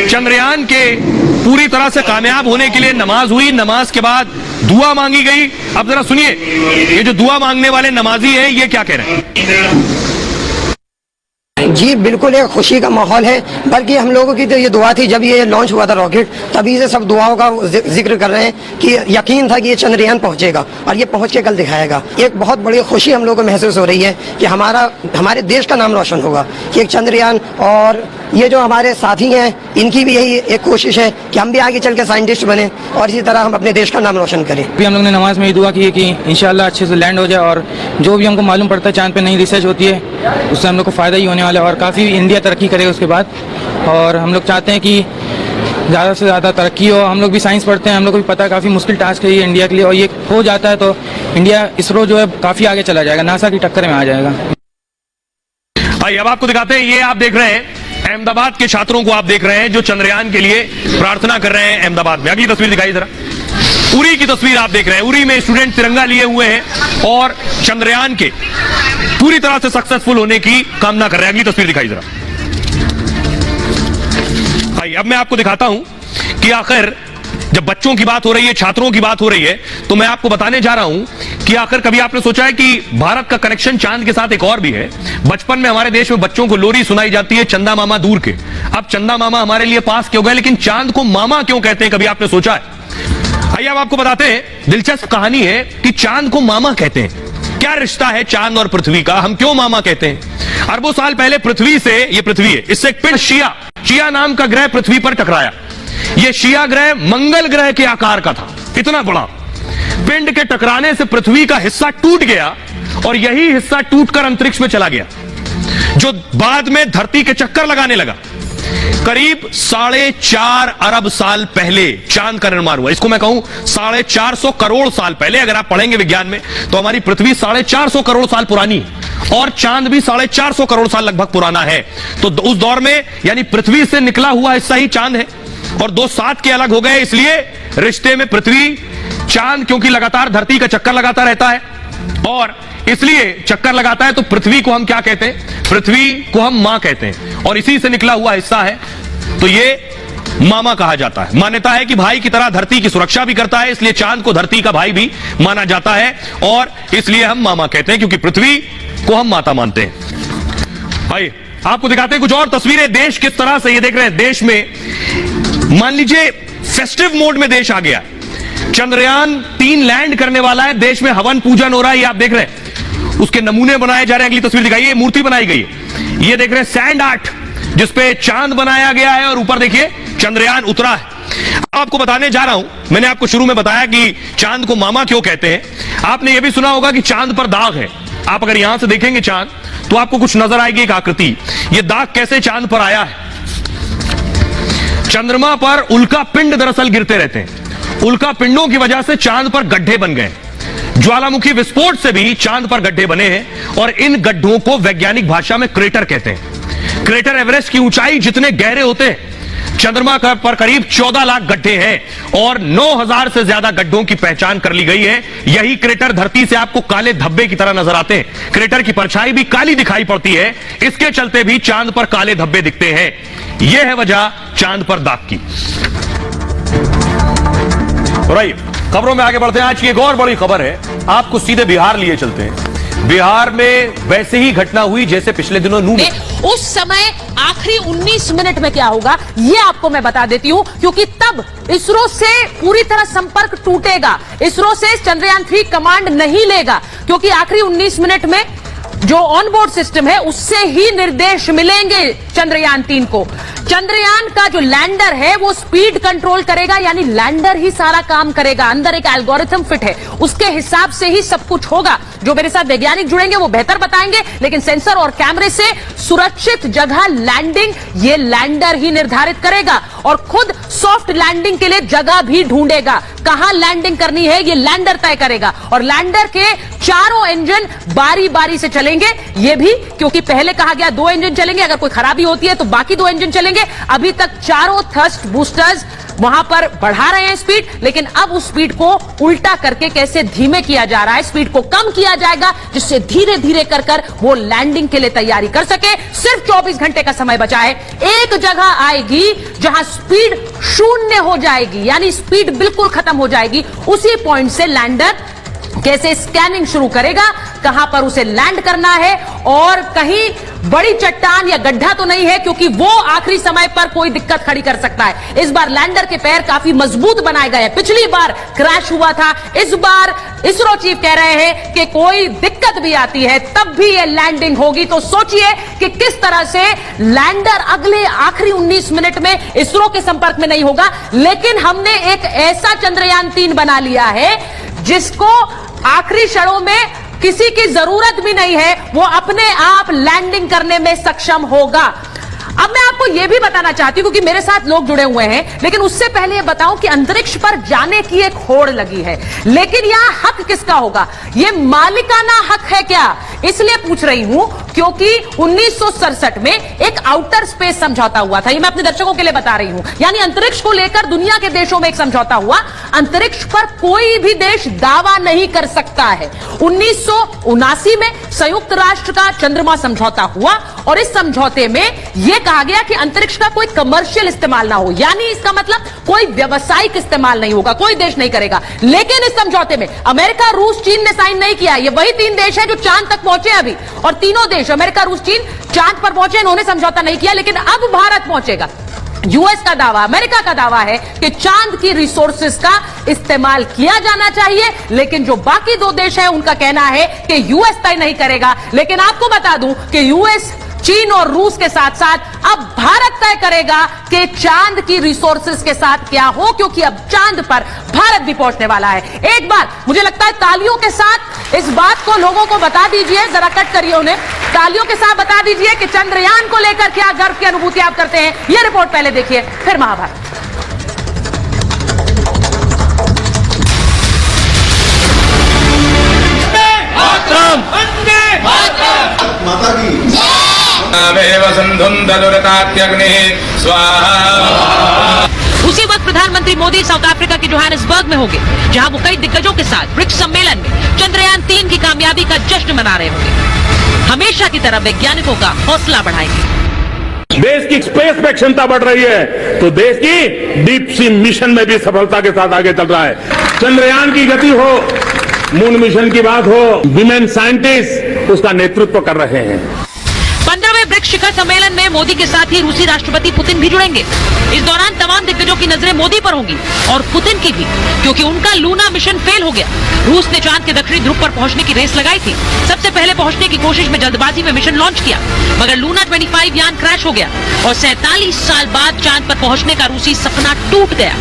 चंद्रयान के पूरी तरह से कामयाब होने के लिए नमाज हुई, नमाज के बाद दुआ मांगी गई। अब जरा सुनिए, ये जो दुआ मांगने वाले नमाजी हैं ये क्या कह रहे हैं। जी बिल्कुल एक खुशी का माहौल है, बल्कि हम लोगों की तो ये दुआ थी जब ये लॉन्च हुआ था रॉकेट, तभी से सब दुआओं का जिक्र कर रहे हैं कि यकीन था कि ये चंद्रयान पहुंचेगा और ये पहुंच के कल दिखाएगा। एक बहुत बड़ी खुशी हम लोगों को महसूस हो रही है कि हमारे देश का नाम रोशन होगा कि एक चंद्रयान, और ये जो हमारे साथी हैं इनकी भी यही एक कोशिश है कि हम भी आगे चल के साइंटिस्ट बने और इसी तरह हम अपने देश का नाम रोशन करें। हम लोग ने नमाज में ये दुआ की है कि इंशाल्लाह अच्छे से लैंड हो जाए, और जो भी हमको मालूम पड़ता है चांद पे नई रिसर्च होती है उससे हम लोग को फायदा ही होने वाला है और काफ़ी इंडिया तरक्की करेगा उसके बाद। और हम लोग चाहते हैं कि ज़्यादा से ज़्यादा तरक्की हो। हम लोग भी साइंस पढ़ते हैं, हम लोग को भी पता है काफ़ी मुश्किल टास्क है ये इंडिया के लिए, और ये हो जाता है तो इंडिया इसरो जो है काफ़ी आगे चला जाएगा, नासा की टक्कर में आ जाएगा। भाई अब आपको दिखाते हैं, ये आप देख रहे हैं अहमदाबाद के छात्रों को आप देख रहे हैं जो चंद्रयान के लिए प्रार्थना कर रहे हैं अहमदाबाद में। अगली तस्वीर दिखाई जरा, उरी की तस्वीर आप देख रहे हैं। उरी में स्टूडेंट तिरंगा लिए हुए हैं और चंद्रयान के पूरी तरह से सक्सेसफुल होने की कामना कर रहे हैं। अगली तस्वीर दिखाई जरा। भाई अब मैं आपको दिखाता हूं कि आखिर जब बच्चों की बात हो रही है, छात्रों की बात हो रही है, तो मैं आपको बताने जा रहा हूं कि आखिर कभी आपने सोचा है कि भारत का कनेक्शन चांद के साथ एक और भी है। बचपन में हमारे देश में बच्चों को लोरी सुनाई जाती है, चंदा मामा दूर के। अब चंदा मामा हमारे लिए पास क्यों गए, लेकिन चांद को मामा क्यों कहते हैं, कभी आपने सोचा है? आइए अब आपको बताते हैं, दिलचस्प कहानी है कि चांद को मामा कहते हैं। क्या रिश्ता है चांद और पृथ्वी का, हम क्यों मामा कहते हैं? अरबों साल पहले पृथ्वी से, ये पृथ्वी है, इससे एक पिंड शिया नाम का ग्रह पृथ्वी पर टकराया। यह शिया ग्रह मंगल ग्रह के आकार का था, इतना बड़ा। पिंड के टकराने से पृथ्वी का हिस्सा टूट गया और यही हिस्सा टूटकर अंतरिक्ष में चला गया, जो बाद में धरती के चक्कर लगाने लगा। करीब 4.5 अरब साल पहले चांद का निर्माण हुआ। इसको मैं कहूं 450 करोड़ साल पहले। अगर आप पढ़ेंगे विज्ञान में तो हमारी पृथ्वी 450 करोड़ साल पुरानी है और चांद भी 450 करोड़ साल लगभग पुराना है। तो उस दौर में यानी पृथ्वी से निकला हुआ हिस्सा ही चांद है, और दो साथ के अलग हो गए। इसलिए रिश्ते में पृथ्वी चांद, क्योंकि लगातार धरती का चक्कर लगाता रहता है और इसलिए चक्कर लगाता है, तो पृथ्वी को हम क्या कहते हैं? पृथ्वी को हम मां कहते हैं और इसी से निकला हुआ हिस्सा है, तो ये मामा कहा जाता है। मान्यता है कि भाई की तरह धरती की सुरक्षा भी करता है, इसलिए चांद को धरती का भाई भी माना जाता है और इसलिए हम मामा कहते हैं, क्योंकि पृथ्वी को हम माता मानते हैं। भाई आपको दिखाते हैं कुछ और तस्वीरें, देश किस तरह से, ये देख रहे हैं देश में, मान लीजिए फेस्टिव मोड में देश आ गया। चंद्रयान 3 लैंड करने वाला है, देश में हवन पूजन हो रहा है, ये आप देख रहे हैं। उसके नमूने बनाए जा रहे हैं। अगली तस्वीर दिखाइए, मूर्ति बनाई गई है, ये देख रहे हैं सैंड आर्ट, जिसपे चांद बनाया गया है और ऊपर देखिए चंद्रयान उतरा है। आपको बताने जा रहा हूं, मैंने आपको शुरू में बताया कि चांद को मामा क्यों कहते हैं। आपने यह भी सुना होगा कि चांद पर दाग है। आप अगर यहां से देखेंगे चांद तो आपको कुछ नजर आएगी, एक आकृति। यह दाग कैसे चांद पर आया है? चंद्रमा पर उल्का पिंड दरअसल गिरते रहते हैं, उल्का पिंडों की वजह से चांद पर गड्ढे बन गए। ज्वालामुखी विस्फोट से भी चांद पर गड्ढे बने हैं और इन गड्ढों को वैज्ञानिक भाषा में क्रेटर कहते हैं। क्रेटर एवरेस्ट की ऊंचाई जितने गहरे होते हैं, चंद्रमा पर करीब 14 लाख गड्ढे हैं और 9000 से ज्यादा गड्ढों की पहचान कर ली गई है। यही क्रेटर धरती से आपको काले धब्बे की तरह नजर आते हैं। क्रेटर की परछाई भी काली दिखाई पड़ती है, इसके चलते भी चांद पर काले धब्बे दिखते हैं। यह है वजह चांद पर दाग की। खबरों में आगे बढ़ते हैं। आज की एक और बड़ी खबर है, आपको सीधे बिहार लिए चलते हैं। बिहार में वैसे ही घटना हुई जैसे पिछले दिनों नूह में। उस समय आखिरी 19 मिनट में क्या होगा ये आपको मैं बता देती हूं, क्योंकि तब इसरो से पूरी तरह संपर्क टूटेगा। इसरो से चंद्रयान 3 कमांड नहीं लेगा, क्योंकि आखिरी 19 मिनट में जो ऑनबोर्ड सिस्टम है उससे ही निर्देश मिलेंगे चंद्रयान 3 को। चंद्रयान का जो लैंडर है वो स्पीड कंट्रोल करेगा, यानी लैंडर ही सारा काम करेगा। अंदर एक एल्गोरिथम फिट है, उसके हिसाब से ही सब कुछ होगा। जो मेरे साथ वैज्ञानिक जुड़ेंगे वो बेहतर बताएंगे, लेकिन सेंसर और कैमरे से सुरक्षित जगह लैंडिंग ये लैंडर ही निर्धारित करेगा और खुद सॉफ्ट लैंडिंग के लिए जगह भी ढूंढेगा। कहां लैंडिंग करनी है ये लैंडर तय करेगा और लैंडर के चारों इंजन बारी बारी से चलेंगे। ये भी क्योंकि पहले कहा गया 2 इंजन चलेंगे, अगर कोई खराबी होती है तो बाकी 2 इंजन चलेंगे। अभी तक चारों थ्रस्ट बूस्टर्स वहां पर बढ़ा रहे हैं स्पीड, लेकिन अब उस स्पीड को उल्टा करके कैसे धीमे किया जा रहा है, स्पीड को कम किया जाएगा जिससे धीरे धीरे कर वो लैंडिंग के लिए तैयारी कर सके। सिर्फ 24 घंटे का समय बचा है। एक जगह आएगी जहां स्पीड शून्य हो जाएगी, यानी स्पीड बिल्कुल खत्म हो जाएगी। उसी पॉइंट से लैंडर कैसे स्कैनिंग शुरू करेगा, कहां पर उसे लैंड करना है, और कहीं बड़ी चट्टान या गड्ढा तो नहीं है, क्योंकि वो आखिरी समय पर कोई दिक्कत खड़ी कर सकता है। इस बार लैंडर के पैर काफी मजबूत बनाए गए हैं। पिछली बार क्रैश हुआ था, इस बार इसरो चीफ कह रहे हैं कि कोई दिक्कत भी आती है तब भी ये लैंडिंग होगी। तो सोचिए कि किस तरह से लैंडर अगले आखिरी 19 मिनट में इसरो के संपर्क में नहीं होगा। लेकिन हमने एक ऐसा चंद्रयान 3 बना लिया है जिसको आखिरी क्षणों में किसी की जरूरत भी नहीं है, वो अपने आप लैंडिंग करने में सक्षम होगा। अब मैं आपको यह भी बताना चाहती हूं, क्योंकि मेरे साथ लोग जुड़े हुए हैं, लेकिन उससे पहले यह बताऊं कि अंतरिक्ष पर जाने की एक होड़ लगी है, लेकिन यहां हक किसका होगा? यह मालिकाना हक है क्या? इसलिए पूछ रही हूं क्योंकि 1967 में एक आउटर स्पेस समझौता हुआ था। ये मैं अपने दर्शकों के लिए बता रही हूं, यानी अंतरिक्ष को लेकर दुनिया के देशों में एक समझौता हुआ। अंतरिक्ष पर कोई भी देश दावा नहीं कर सकता है। 1979 में संयुक्त राष्ट्र का चंद्रमा समझौता हुआ, और इस समझौते में यह कहा गया कि अंतरिक्ष का कोई कमर्शियल इस्तेमाल ना हो, यानी इसका मतलब कोई व्यावसायिक इस्तेमाल नहीं होगा, कोई देश नहीं करेगा। लेकिन इस समझौते में अमेरिका, रूस, चीन ने साइन नहीं किया। ये वही 3 देश हैं जो चांद तक पहुंचे अभी, और तीनों देश अमेरिका, रूस, चीन चांद पर पहुंचे, इन्होंने समझौता नहीं किया। लेकिन अब भारत पहुंचेगा। यूएस का दावा, अमेरिका का दावा है कि चांद की रिसोर्सेज का इस्तेमाल किया जाना चाहिए, लेकिन जो बाकी 2 देश हैं उनका कहना है कि यूएस तय नहीं करेगा। लेकिन आपको बता दूं कि यूएस, चीन और रूस के साथ साथ अब भारत तय करेगा कि चांद की रिसोर्सेज के साथ क्या हो, क्योंकि अब चांद पर भारत भी पहुंचने वाला है। एक बार मुझे लगता है तालियों के साथ इस बात को लोगों को बता दीजिए, जरा कट करिए उन्हें, तालियों के साथ बता दीजिए कि चंद्रयान को लेकर क्या गर्व की अनुभूति आप करते हैं। यह रिपोर्ट पहले देखिए, फिर महाभारत। माता की उसी वक्त प्रधानमंत्री मोदी साउथ अफ्रीका के जोहानिसबर्ग में होंगे, जहां वो कई दिग्गजों के साथ ब्रिक्स सम्मेलन में चंद्रयान 3 की कामयाबी का जश्न मना रहे होंगे। हमेशा की तरह वैज्ञानिकों का हौसला बढ़ाएंगे। देश की स्पेस में क्षमता बढ़ रही है, तो देश की डीप सी मिशन में भी सफलता के साथ आगे चल रहा है। चंद्रयान की गति हो, मून मिशन की बात हो, विमेन साइंटिस्ट उसका नेतृत्व कर रहे हैं। 15वें ब्रिक्स शिखर सम्मेलन में मोदी के साथ ही रूसी राष्ट्रपति पुतिन भी जुड़ेंगे। इस दौरान तमाम दिग्गजों की नजरें मोदी पर होंगी, और पुतिन की भी, क्योंकि उनका लूना मिशन फेल हो गया। रूस ने चांद के दक्षिणी ध्रुव पर पहुंचने की रेस लगाई थी। सबसे पहले पहुंचने की कोशिश में जल्दबाजी में मिशन लॉन्च किया, मगर लूना 25 यान क्रैश हो गया, और 47 साल बाद चांद पर पहुंचने का रूसी सपना टूट गया।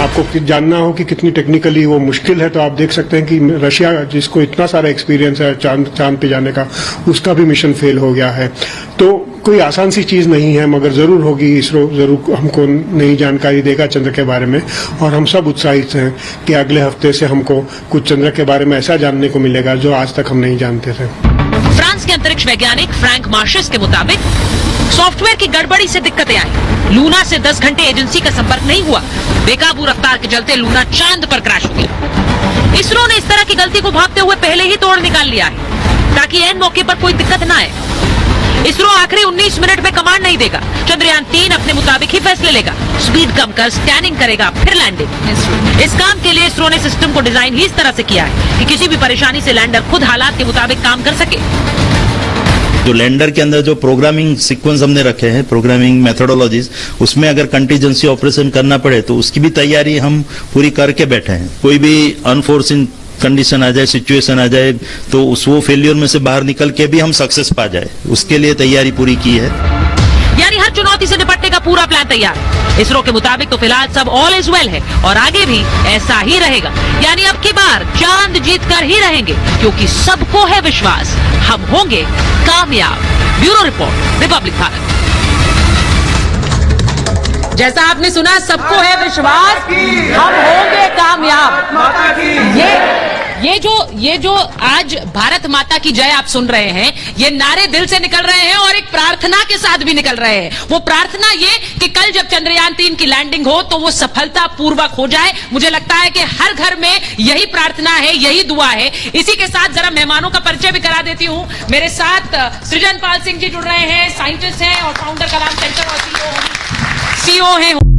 आपको जानना हो कि कितनी टेक्निकली वो मुश्किल है, तो आप देख सकते हैं कि रशिया, जिसको इतना सारा एक्सपीरियंस है चांद पे जाने का, उसका भी मिशन फेल हो गया है। तो कोई आसान सी चीज नहीं है, मगर जरूर होगी। इसरो जरूर हमको नई जानकारी देगा चंद्र के बारे में, और हम सब उत्साहित हैं कि अगले हफ्ते से हमको कुछ चंद्र के बारे में ऐसा जानने को मिलेगा जो आज तक हम नहीं जानते थे। फ्रांस के अंतरिक्ष वैज्ञानिक फ्रैंक मार्शस के मुताबिक सॉफ्टवेयर की गड़बड़ी से दिक्कतें आई। लूना से 10 घंटे एजेंसी का संपर्क नहीं हुआ। बेकाबू रफ्तार के चलते लूना चांद पर क्रैश हो गया। इसरो ने इस तरह की गलती को भागते हुए पहले ही तोड़ निकाल लिया है, ताकि एन मौके पर कोई दिक्कत न आए। इसरो आखिरी 19 मिनट में कमांड नहीं देगा। चंद्रयान 3 अपने मुताबिक ही फैसले लेगा, स्पीड कम कर स्कैनिंग करेगा, फिर लैंडिंग। इस काम के लिए इसरो ने सिस्टम को डिजाइन ही इस तरह से किया है कि किसी भी परेशानी से लैंडर खुद हालात के मुताबिक काम कर सके। जो लैंडर के अंदर जो प्रोग्रामिंग सीक्वेंस हमने रखे हैं, प्रोग्रामिंग मेथोडोलॉजीज, उसमें अगर कंटीजेंसी ऑपरेशन करना पड़े तो उसकी भी तैयारी हम पूरी करके बैठे हैं। कोई भी अनफोर्सिन कंडीशन आ जाए, सिचुएशन आ जाए, तो उस वो फेलियर में से बाहर निकल के भी हम सक्सेस पा जाए, उसके लिए तैयारी पूरी की है। यानी हर चुनौती से निपटने का पूरा प्लान तैयार है। इसरो के मुताबिक तो फिलहाल सब ऑल इज वेल है, और आगे भी ऐसा ही रहेगा। यानी अब की बार चांद जीत कर ही रहेंगे, क्योंकि सबको है विश्वास हम होंगे कामयाब। Bureau report, Republic Bharat. जैसा आपने सुना, सबको है विश्वास हम होंगे कामयाब। ये जो आज भारत माता की जय आप सुन रहे हैं, ये नारे दिल से निकल रहे हैं और एक प्रार्थना के साथ भी निकल रहे हैं। वो प्रार्थना ये कि कल जब चंद्रयान 3 की लैंडिंग हो तो वो सफलता पूर्वक हो जाए। मुझे लगता है कि हर घर में यही प्रार्थना है, यही दुआ है। इसी के साथ जरा मेहमानों का परिचय भी करा देती हूं। मेरे साथ सृजन पाल सिंह जी जुड़ रहे हैं, साइंटिस्ट हैं और फाउंडर कलाम सेंटर और सीईओ हैं।